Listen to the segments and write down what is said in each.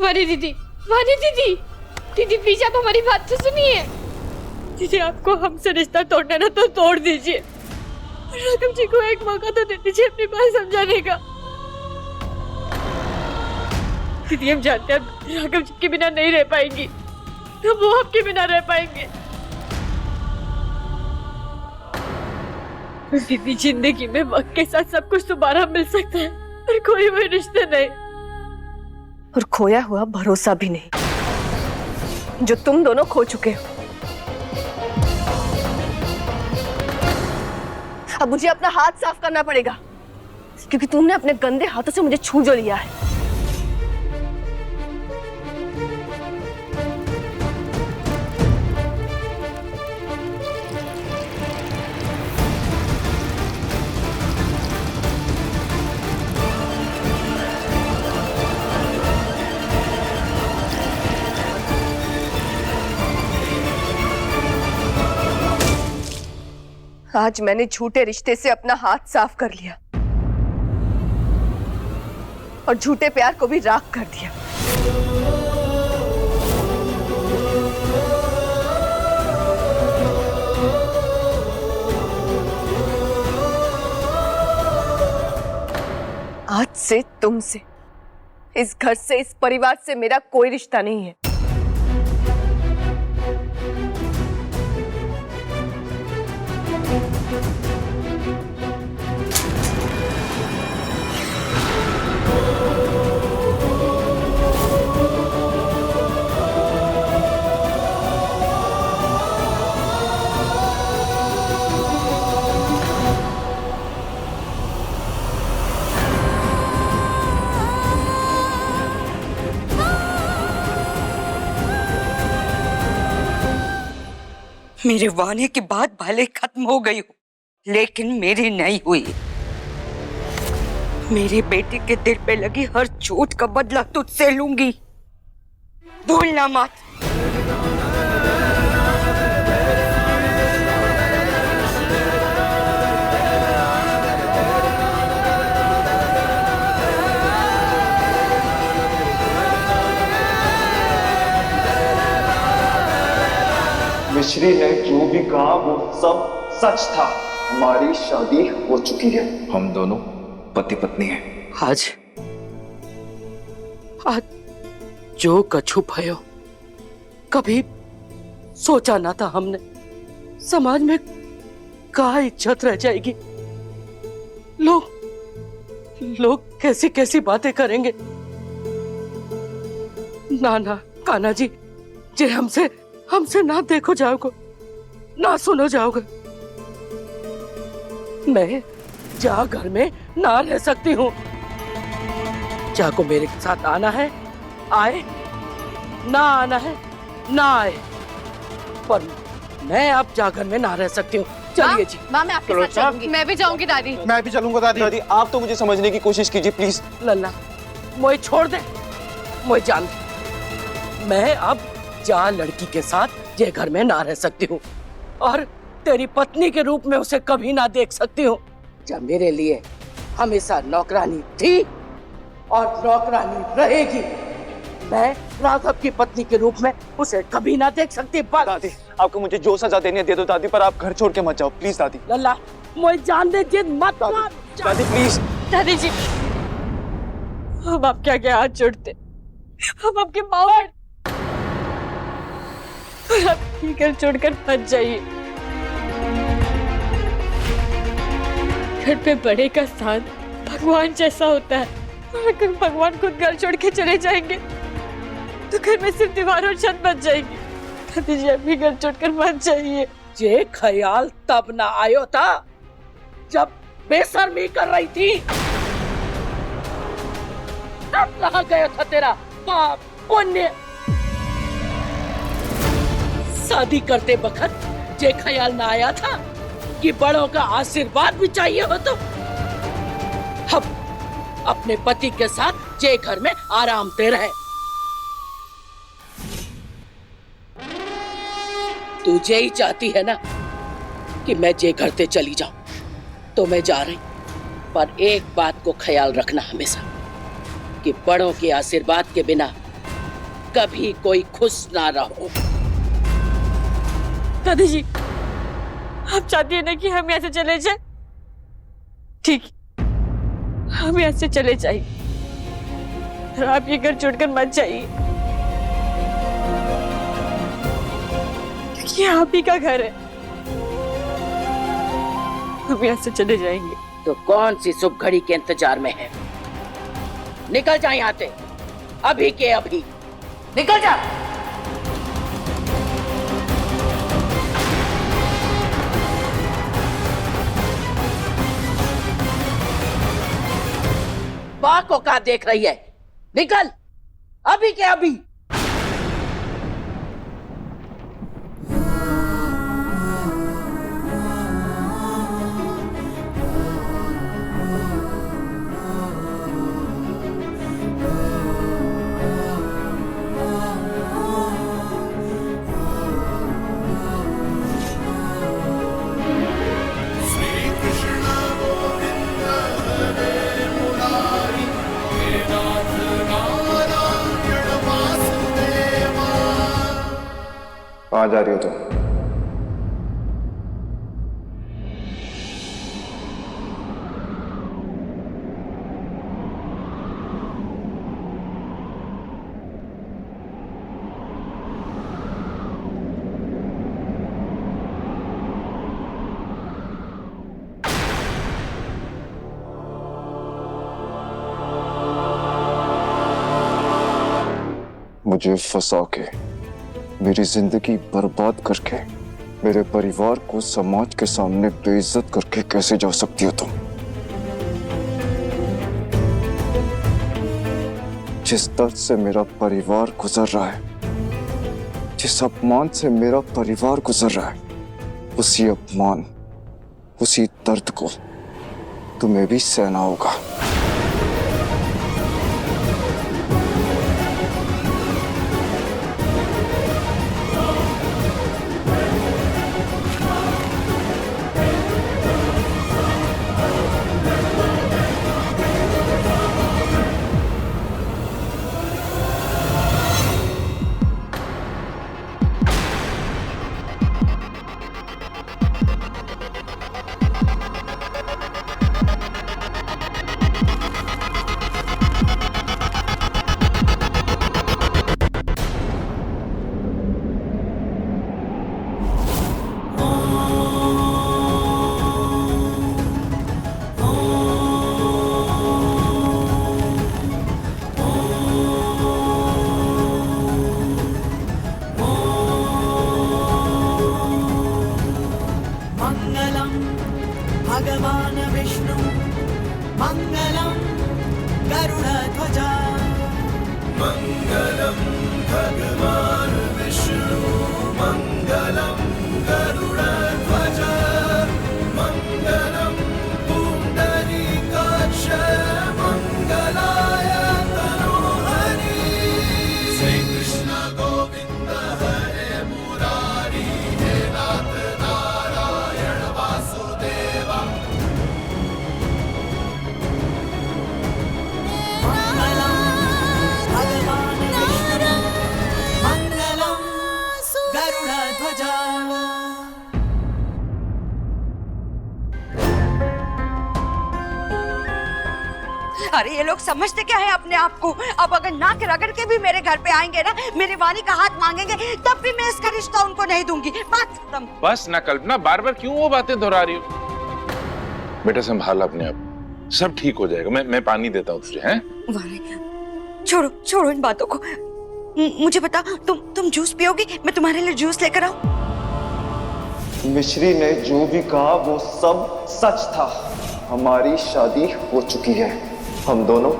वानी दीदी, वानी दीदी, दीदी प्लीज आप हमारी बात तो सुनिए। दीदी आपको हमसे रिश्ता तोड़ना ना तो तोड़ दीजिए, राघव जी को एक मौका तो दे दीजिए अपनी बात समझाने का। दीदी हम जानते हैं राघव जी के बिना नहीं रह पाएंगी, तो वो आपके बिना रह पाएंगे। दीदी जिंदगी में वक्त के साथ सब कुछ दोबारा मिल सकता है, पर कोई वही रिश्ते नहीं, और खोया हुआ भरोसा भी नहीं जो तुम दोनों खो चुके हो। अब मुझे अपना हाथ साफ करना पड़ेगा, क्योंकि तुमने अपने गंदे हाथों से मुझे छू जो लिया है। आज मैंने झूठे रिश्ते से अपना हाथ साफ कर लिया और झूठे प्यार को भी राख कर दिया। आज से तुमसे, इस घर से, इस परिवार से मेरा कोई रिश्ता नहीं है। मेरे वाने की बात भले खत्म हो गई हो, लेकिन मेरी नहीं हुई। मेरे बेटे के दिल पे लगी हर चोट का बदला तुझसे लूंगी, भूलना मत। मिश्री ने जो भी कहा वो सब सच था। हमारी शादी हो चुकी है, हम दोनों पति पत्नी हैं। आज जो कछु भयो कभी सोचा ना था हमने। समाज में क्या इज्जत रह जाएगी, लोग कैसी कैसी बातें करेंगे। ना कान्हा जी, जे हमसे ना देखो जाओगे, ना सुनो जाओगे। मैं जा घर में ना रह सकती हूँ। जाको मेरे साथ आना है आए, ना आना है ना आए, पर मैं अब जाकर में ना रह सकती हूँ। चलिए जी। माँ मैं आपके साथ चलूंगी। मैं भी जाऊंगी दादी। मैं भी चलूंगा दादी। दादी आप तो मुझे समझने की कोशिश कीजिए प्लीज। लल्ला मोए छोड़ दे, मोए जान दे। मैं अब जा लड़की के साथ ये घर में ना रह सकती हूँ, और तेरी पत्नी के रूप में उसे कभी ना देख सकती हूँ। जब मेरे लिए हमेशा नौकरानी थी और नौकरानी रहेगी, मैं राघव की पत्नी के रूप में उसे कभी ना देख सकती। दादी आपको मुझे जो सजा देनी है दे दो दादी, पर आप घर छोड़ के मत जाओ प्लीज दादी। लल्ला मोए जान दे, जिद मत कर। दादी प्लीज। दादी जी हम आपके आगे हाथ जोड़ते, हम आपके पाँव आप घर छोड़कर मत जाइए। घर पे बड़े का स्थान भगवान जैसा होता है, और अगर भगवान खुद घर छोड़ के चले जाएंगे तो घर में सिर्फ दीवार और छत बच जाएगी। दादी जी आप भी घर छोड़कर मत जाइए। ये ख्याल तब ना आयो था जब बेशर्मी कर रही थी। तब कहाँ गया था तेरा पाप पुण्य? शादी करते वक्त ये ख्याल ना आया था कि बड़ों का आशीर्वाद भी चाहिए हो। तो अब अपने पति के साथ ये घर में आराम से रहे। तू ये ही चाहती है ना कि मैं ये घर से चली जाऊं, तो मैं जा रही, पर एक बात को ख्याल रखना हमेशा कि बड़ों के आशीर्वाद के बिना कभी कोई खुश ना रहो। दादी जी, आप चाहती है ना कि हम यहाँ से चले जाए? ठीक, हम यहाँ से चले जाइए, और आप ये घर छोड़कर मत जाइए, क्योंकि ये आप ही का घर है। हम यहाँ से चले जाएंगे। तो कौन सी शुभ घड़ी के इंतजार में है? निकल जा यहाँ से, अभी के अभी निकल जा। बाँ को क्या देख रही है? निकल, अभी के अभी। कहाँ जा रही हो तुम? मुझे फंसा के, मेरी जिंदगी बर्बाद करके, मेरे परिवार को समाज के सामने बेइज्जत करके कैसे जा सकती हो तुम? जिस दर्द से मेरा परिवार गुजर रहा है, जिस अपमान से मेरा परिवार गुजर रहा है, उसी अपमान, उसी दर्द को तुम्हें भी सहना होगा। भगवान विष्णु मंगलम गरुड़ध्वजा मंगलम भगवान विष्णु मंगलम गरुड़ध्वजा मंगलम पुंडरीकाक्ष मंगलाय तनोहरि श्री कृष्ण गोविंद हरे मुरारी हे नाथ नारायण वासुदेवा अरे ये लोग समझते क्या है अपने आप को? अब अगर नाक रगड़ के भी मेरे घर पे आएंगे ना, मेरे वानी का हाथ मांगेंगे, तब भी मैं इसका रिश्ता उनको नहीं दूंगी। बात खत्म। बस ना कल्पना, बार बार क्यों वो बातें दोहरा रही हो? बेटा संभाल अपने आप, सब ठीक हो जाएगा। मैं पानी देता हूँ तुझे। हैं? वानी छोड़ो छोड़ो इन बातों को। मुझे बता, तुम जूस पियोगी? मैं तुम्हारे लिए जूस लेकर आऊं? मिश्री ने जो भी कहा वो सब सच था। हमारी शादी हो चुकी है, हम दोनों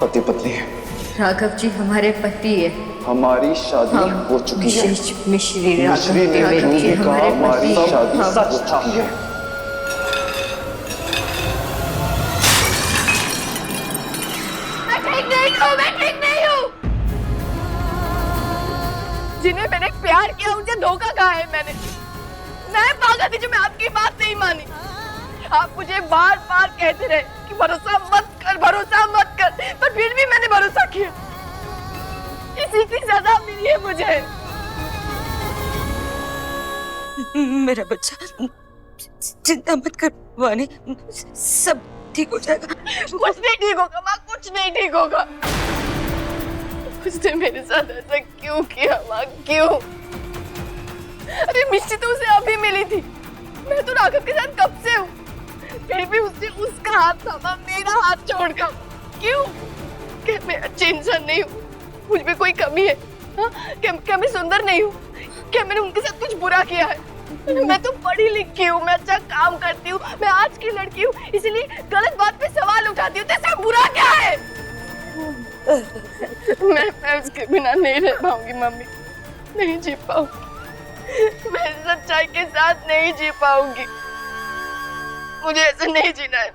पति पत्नी हैं। राघव जी हमारे पति है। हमारी शादी हो चुकी है। मिश्री ने जो भी कहा हमारी शादी सच था। मैं ठीक नहीं हूँ। जिन्हें मैंने प्यार किया उनसे धोखा कहा है मैंने। मैं पागल थी जो मैं आपकी बात नहीं मानी। आप मुझे बार बार कहते रहे कि भरोसा मत कर, पर फिर भी मैंने भरोसा किया। उसी की सजा मिली है मुझे। मेरा बच्चा, चिंता मत कर वानी, सब ठीक हो जाएगा। कुछ नहीं ठीक होगा माँ, कुछ नहीं ठीक होगा। उसने मेरे साथ ऐसा क्यों किया माँ, क्यों? अरे मिष्टी तो उसे अभी मिली थी, मैं तो राघव के साथ कब से हूँ, फिर भी उसने उसका हाथ थामा, मेरा हाथ छोड़कर। क्यों? क्या मैं अच्छी इंसान नहीं हूँ? मुझ में कोई कमी है? हाँ? क्या मैं सुंदर नहीं हूँ? क्या मैंने उनके साथ कुछ बुरा किया है? मैं तो पढ़ी लिखी हूँ, मैं अच्छा काम करती हूँ, मैं आज की लड़की हूँ, इसलिए गलत बात पे सवाल उठाती हूँ, तो इसमें बुरा क्या है? मैं उसके बिना नहीं रह पाऊंगी मम्मी, नहीं जी पाऊंगी, मैं सच्चाई के साथ नहीं जी पाऊंगी। मुझे ऐसे नहीं जीना है,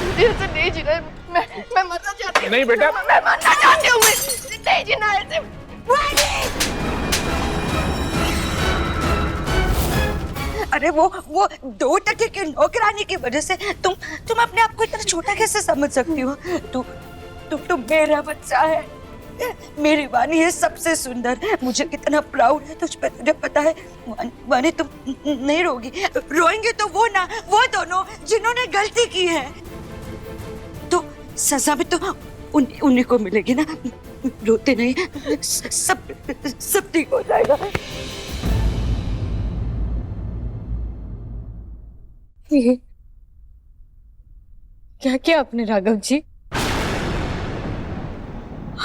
मुझे ऐसे नहीं जीना है। मैं मरना चाहती हूँ। नहीं बेटा, मैं मरना चाहती हूँ, मैं नहीं जीना है ऐसे। अरे वो 2 टके के नौकरानी की वजह से तुम अपने आप को इतना छोटा कैसे समझ सकती हो? तुम मेरा बच्चा है, मेरी वानी है सबसे सुंदर, मुझे कितना प्राउड है तुझ पे, तुझे पता है? वानी तुम नहीं रोगी, रोएंगे तो वो दोनों जिन्होंने गलती की है, तो सजा भी तो उन्हीं को मिलेगी ना। रोते नहीं, सब ठीक हो जाएगा। ये क्या किया आपने राघव जी?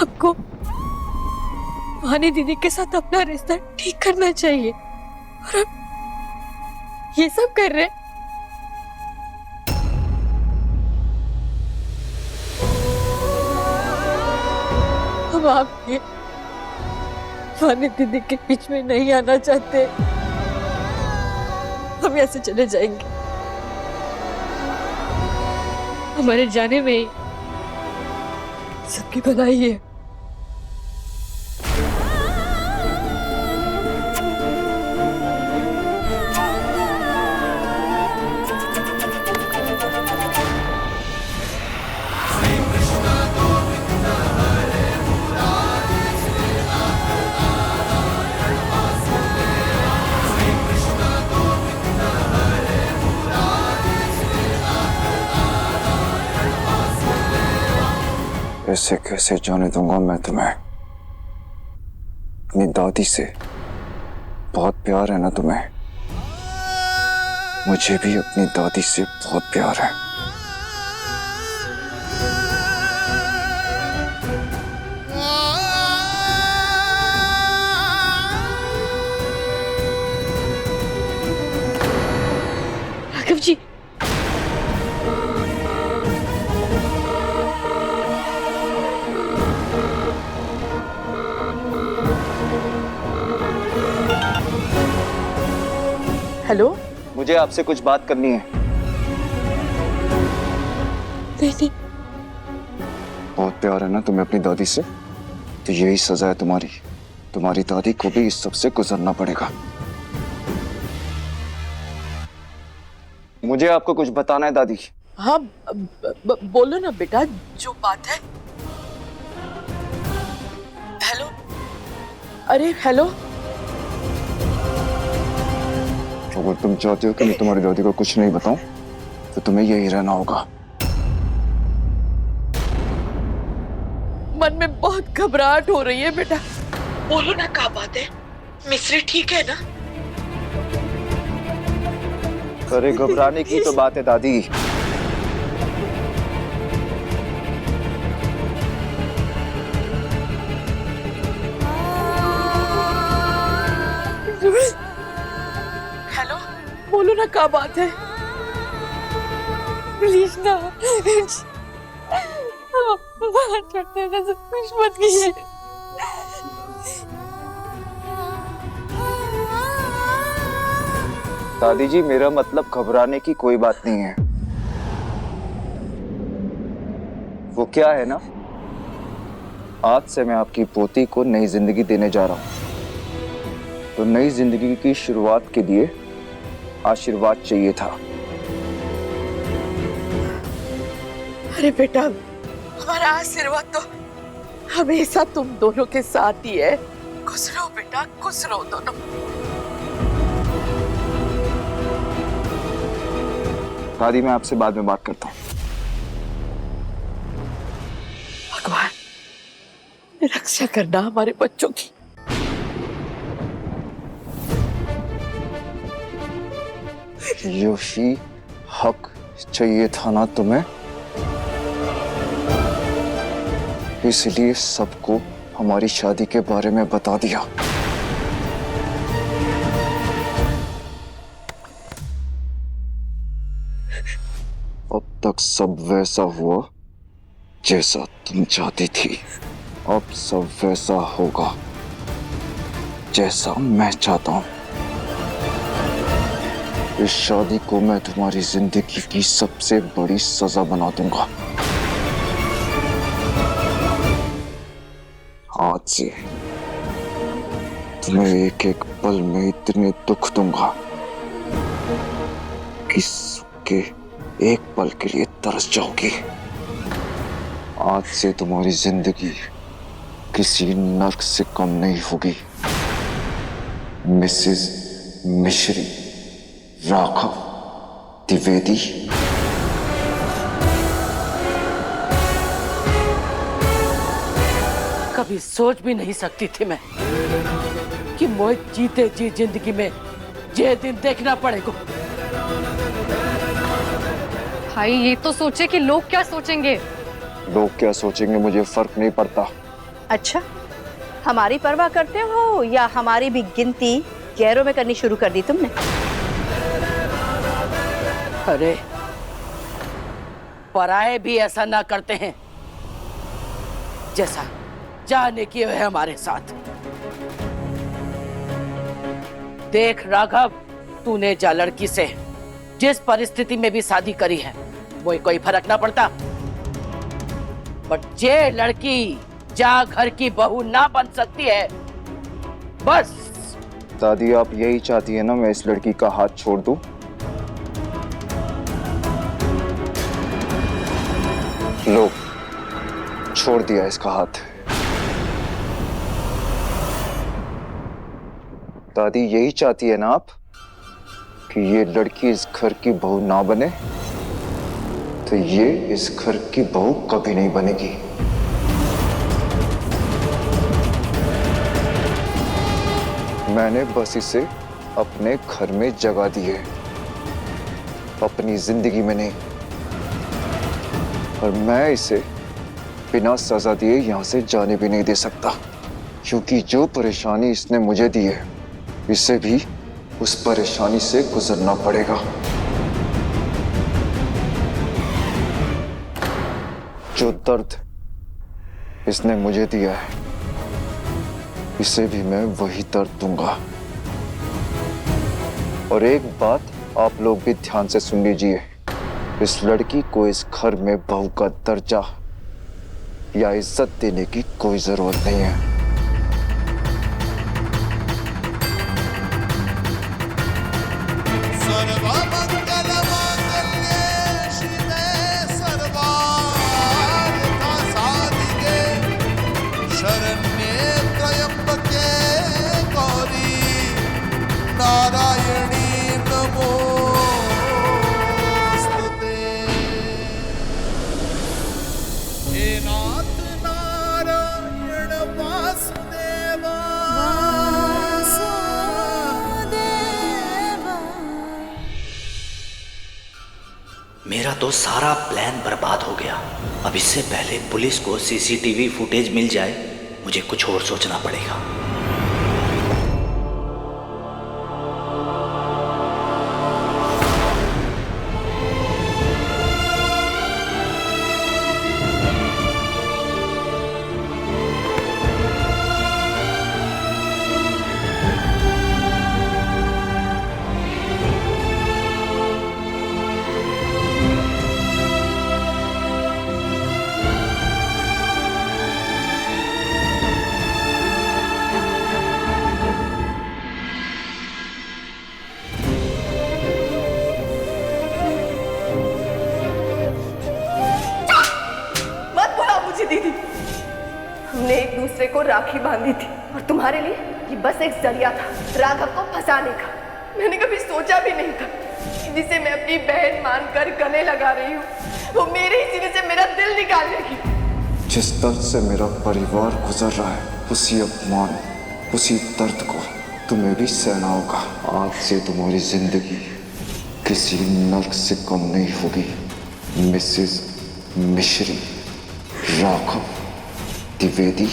आपको वानी दीदी के साथ अपना रिश्ता ठीक करना चाहिए, और आप ये सब कर रहे हैं। हम आपके वानी दीदी के बीच में नहीं आना चाहते, हम यहाँ से चले जाएंगे। हमारे जाने में ही सबकी भलाई है। ऐसे कैसे जाने दूंगा मैं तुम्हें? अपनी दादी से बहुत प्यार है ना तुम्हें? मुझे भी अपनी दादी से बहुत प्यार है। राघव जी, हेलो, मुझे आपसे कुछ बात करनी है। नहीं, बहुत प्यार है ना तुम्हें अपनी दादी से, तो यही सजा है तुम्हारी। तुम्हारी दादी को भी इस सब से गुजरना पड़ेगा। मुझे आपको कुछ बताना है दादी। हाँ, बोलो ना बेटा, जो बात है। हेलो, अरे हेलो, अगर तुम चाहते हो कि मैं तुम्हारी दादी को कुछ नहीं बताऊं, तो तुम्हें यही रहना होगा। मन में बहुत घबराहट हो रही है बेटा, बोलो ना क्या बात है। मिस्री ठीक है ना? अरे घबराने की तो बात है दादी। हेलो, बोलो ना क्या बात है। प्लीज ना, बात करते हैं, कुछ मत कीजिए। दादी जी, मेरा मतलब घबराने की कोई बात नहीं है। वो क्या है ना, आज से मैं आपकी पोती को नई जिंदगी देने जा रहा हूं, तो नई जिंदगी की शुरुआत के लिए आशीर्वाद चाहिए था। अरे बेटा, हमारा आशीर्वाद तो हमेशा तुम दोनों के साथ ही है। खुश रहो बेटा, खुश रहो दोनों। दादी मैं आपसे बाद में बात करता हूँ। भगवान रक्षा करना हमारे बच्चों की। यही हक चाहिए था ना तुम्हें, इसलिए सबको हमारी शादी के बारे में बता दिया। अब तक सब वैसा हुआ जैसा तुम चाहती थी, अब सब वैसा होगा जैसा मैं चाहता हूं। इस शादी को मैं तुम्हारी जिंदगी की सबसे बड़ी सजा बना दूंगा। आज से तुम्हें एक एक पल में इतने दुख दूंगा कि सुख के एक पल के लिए तरस जाओगी। आज से तुम्हारी जिंदगी किसी नर्क से कम नहीं होगी। मिसेस मिश्री राघव द्विवेदी। कभी सोच भी नहीं सकती थी मैं कि मुझे जीते जी जिंदगी में ये दिन देखना पड़ेगा। भाई ये तो सोचे कि लोग क्या सोचेंगे। लोग क्या सोचेंगे मुझे फर्क नहीं पड़ता। अच्छा, हमारी परवाह करते हो या हमारी भी गिनती गैरों में करनी शुरू कर दी तुमने? अरे पराये भी ऐसा ना करते हैं जैसा जाने किए हुए हमारे साथ। देख राघव, तूने जा लड़की से जिस परिस्थिति में भी शादी करी है वो कोई फर्क ना पड़ता, बट ये लड़की जा घर की बहू ना बन सकती है बस। दादी आप यही चाहती है ना मैं इस लड़की का हाथ छोड़ दूं? लो, छोड़ दिया इसका हाथ। दादी यही चाहती है ना आप कि ये लड़की इस घर की बहू ना बने? तो ये इस घर की बहू कभी नहीं बनेगी। मैंने बस इसे अपने घर में जगह दी है, अपनी जिंदगी में नहीं। और मैं इसे बिना सजा दिए यहां से जाने भी नहीं दे सकता, क्योंकि जो परेशानी इसने मुझे दी है इसे भी उस परेशानी से गुजरना पड़ेगा। जो दर्द इसने मुझे दिया है इसे भी मैं वही दर्द दूंगा। और एक बात आप लोग भी ध्यान से सुन लीजिए, इस लड़की को इस घर में बहू का दर्जा या इज्जत देने की कोई जरूरत नहीं है। मेरा तो सारा प्लान बर्बाद हो गया। अब इससे पहले पुलिस को सीसीटीवी फुटेज मिल जाए, मुझे कुछ और सोचना पड़ेगा। दूसरे को राखी बांधी थी और तुम्हारे लिए ये बस एक जरिया था राघव को फंसाने का। मैंने कभी सोचा भी नहीं था कि जिसे मैं अपनी बहन मानकर गले लगा रही हूँ वो मेरे ही सीने से मेरा दिल निकाल लेगी। जिस दर्द से मेरा परिवार गुजर रहा है, उसी अपमान, उसी दर्द को तुम्हें भी सहना होगा। आज से तुम्हारी जिंदगी किसी नर्क से कम नहीं होगी। मिसेस मिश्री, राघव द्विवेदी।